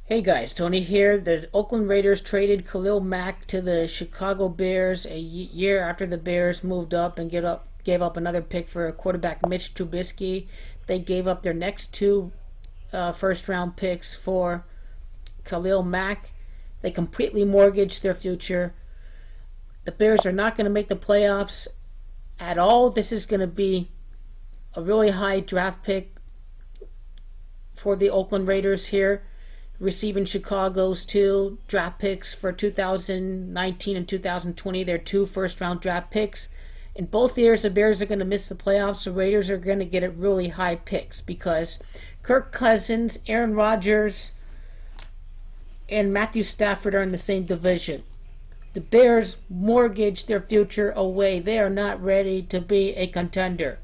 Hey guys, Tony here. The Oakland Raiders traded Khalil Mack to the Chicago Bears a year after the Bears moved up and gave up another pick for quarterback Mitch Trubisky. They gave up their next two first-round picks for Khalil Mack. They completely mortgaged their future. The Bears are not going to make the playoffs at all. This is going to be a really high draft pick for the Oakland Raiders here, receiving Chicago's two draft picks for 2019 and 2020. They're two first-round draft picks. In both years, the Bears are going to miss the playoffs. The Raiders are going to get it really high picks because Kirk Cousins, Aaron Rodgers, and Matthew Stafford are in the same division. The Bears mortgage their future away. They are not ready to be a contender.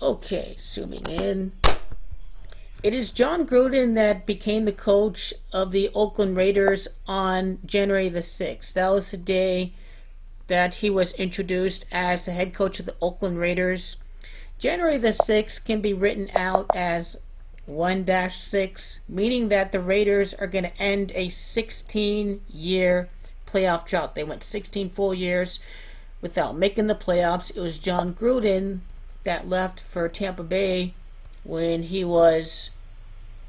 Okay, zooming in. It is John Gruden that became the coach of the Oakland Raiders on January the 6th. That was the day that he was introduced as the head coach of the Oakland Raiders. January the 6th can be written out as 1-6, meaning that the Raiders are going to end a 16-year playoff drought. They went 16 full years without making the playoffs. It was John Gruden that left for Tampa Bay when he was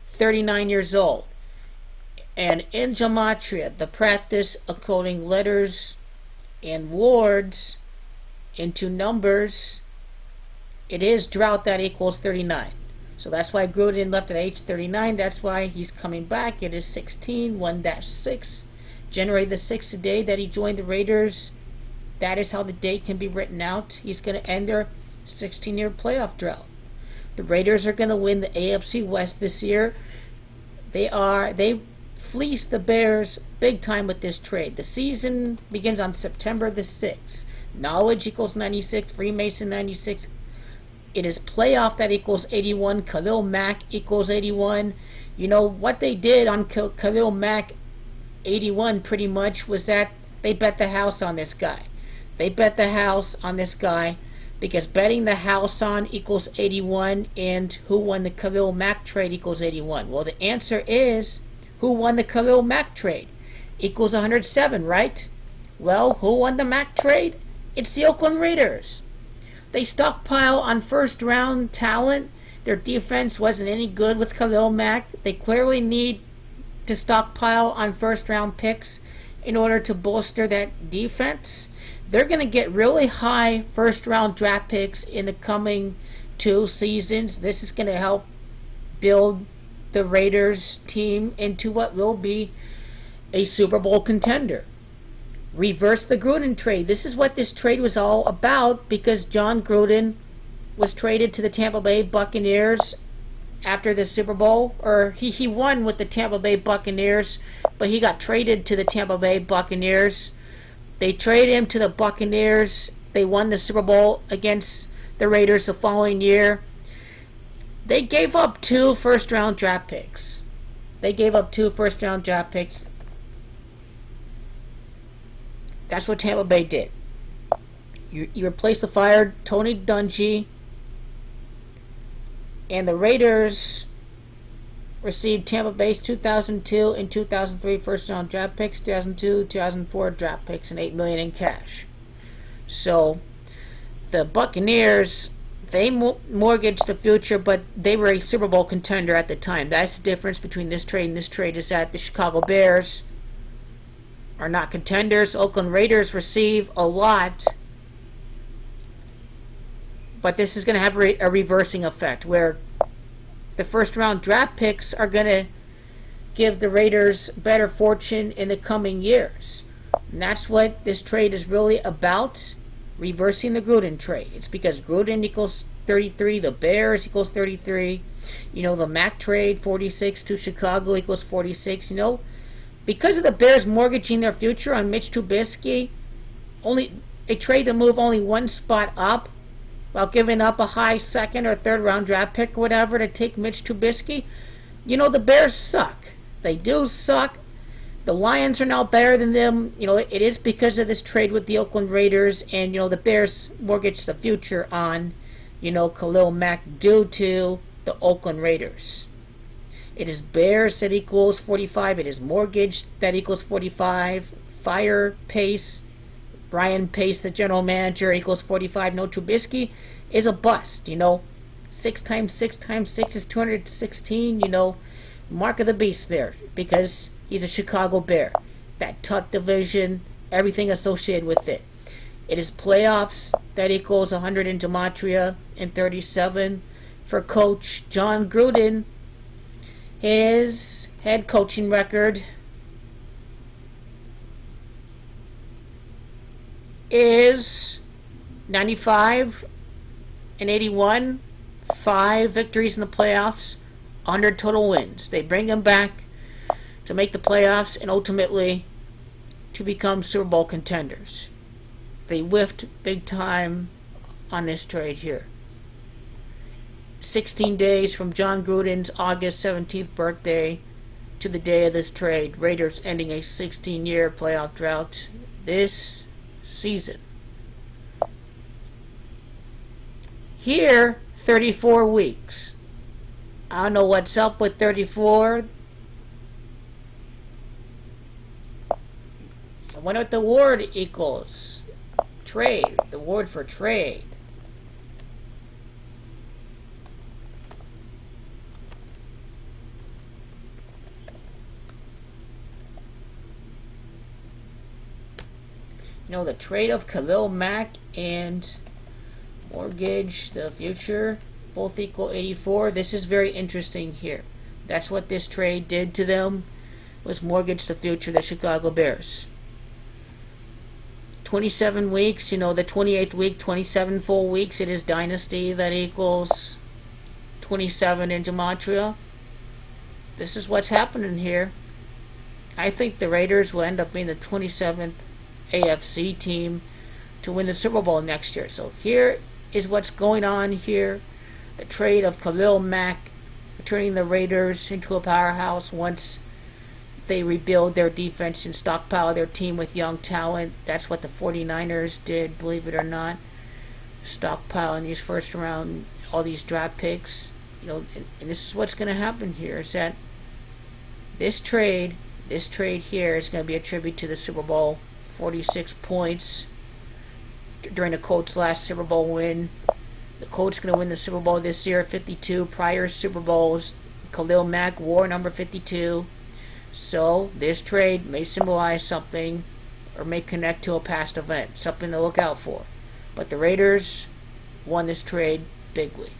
39 years old. And in Gematria, the practice of coding letters and words into numbers, it is drought that equals 39. So that's why Gruden left at age 39. That's why he's coming back. It is 16, 1-6. January the 6th, the day that he joined the Raiders. That is how the date can be written out. He's going to end their 16-year playoff drought. The Raiders are going to win the AFC West this year. They fleeced the Bears big time with this trade. The season begins on September the 6th. Knowledge equals 96. Freemason 96. It is playoff that equals 81. Khalil Mack equals 81. You know what they did on Khalil Mack 81 pretty much was that they bet the house on this guy. They bet the house on this guy because betting the house on equals 81, and who won the Khalil Mack trade equals 81. Well, the answer is who won the Khalil Mack trade equals 107, right? Well, who won the Mack trade? It's the Oakland Raiders. They stockpile on first-round talent. Their defense wasn't any good with Khalil Mack. They clearly need to stockpile on first-round picks in order to bolster that defense. They're going to get really high first-round draft picks in the coming 2 seasons. This is going to help build the Raiders team into what will be a Super Bowl contender. Reverse the Gruden trade. This is what this trade was all about because John Gruden was traded to the Tampa Bay Buccaneers after the Super Bowl. Or he won with the Tampa Bay Buccaneers, but he got traded to the Tampa Bay Buccaneers. They traded him to the Buccaneers. They won the Super Bowl against the Raiders the following year. They gave up 2 first-round draft picks. They gave up 2 first-round draft picks. That's what Tampa Bay did. You replaced the fired Tony Dungy, and the Raiders received Tampa Bay's 2002 and 2003 first-round draft picks, 2002, 2004 draft picks, and $8 million in cash. So the Buccaneers, they mortgaged the future, but they were a Super Bowl contender at the time. That's the difference between this trade and this trade, is that the Chicago Bears are not contenders. Oakland Raiders receive a lot, but this is going to have a reversing effect where the first-round draft picks are going to give the Raiders better fortune in the coming years. And that's what this trade is really about, reversing the Gruden trade. It's because Gruden equals 33, the Bears equals 33. You know, the Mack trade, 46 to Chicago equals 46. You know, because of the Bears mortgaging their future on Mitch Trubisky, only a trade to move only 1 spot up, while giving up a high second or third round draft pick or whatever to take Mitch Trubisky. You know, the Bears suck. They do suck. The Lions are now better than them. You know, it is because of this trade with the Oakland Raiders, and, you know, the Bears mortgaged the future on, you know, Khalil Mack due to the Oakland Raiders. It is Bears that equals 45. It is Mortgage that equals 45. Fire Pace, Brian Pace, the general manager, equals 45. No, Trubisky is a bust. 6 times 6 times 6 is 216. Mark of the beast there, because he's a Chicago Bear. That Tuck division, everything associated with it. It is playoffs that equals 100 in Gematria and 37 for Coach John Gruden. His head coaching record is 95 and 81, 5 victories in the playoffs, 100 total wins. They bring him back to make the playoffs and ultimately to become Super Bowl contenders. They whiffed big time on this trade here. 16 days from John Gruden's August 17th birthday to the day of this trade. Raiders ending a 16-year playoff drought this season. Here, 34 weeks. I don't know what's up with 34. I wonder what the word equals. Trade. The word for trade. The trade of Khalil, Mack, and Mortgage the Future both equal 84. This is very interesting here. That's what this trade did to them, was Mortgage the Future, the Chicago Bears. 27 weeks, the 28th week, 27 full weeks. It is Dynasty that equals 27 in Gematria. This is what's happening here. I think the Raiders will end up being the 27th AFC team to win the Super Bowl next year. So here is what's going on here. The trade of Khalil Mack, turning the Raiders into a powerhouse once they rebuild their defense and stockpile their team with young talent. That's what the 49ers did, believe it or not. Stockpiling these first round, all these draft picks. And this is what's going to happen here, is that this trade here is going to be a tribute to the Super Bowl. 46 points during the Colts' last Super Bowl win. The Colts are going to win the Super Bowl this year. 52 prior Super Bowls. Khalil Mack wore number 52. So this trade may symbolize something or may connect to a past event. Something to look out for. But the Raiders won this trade bigly.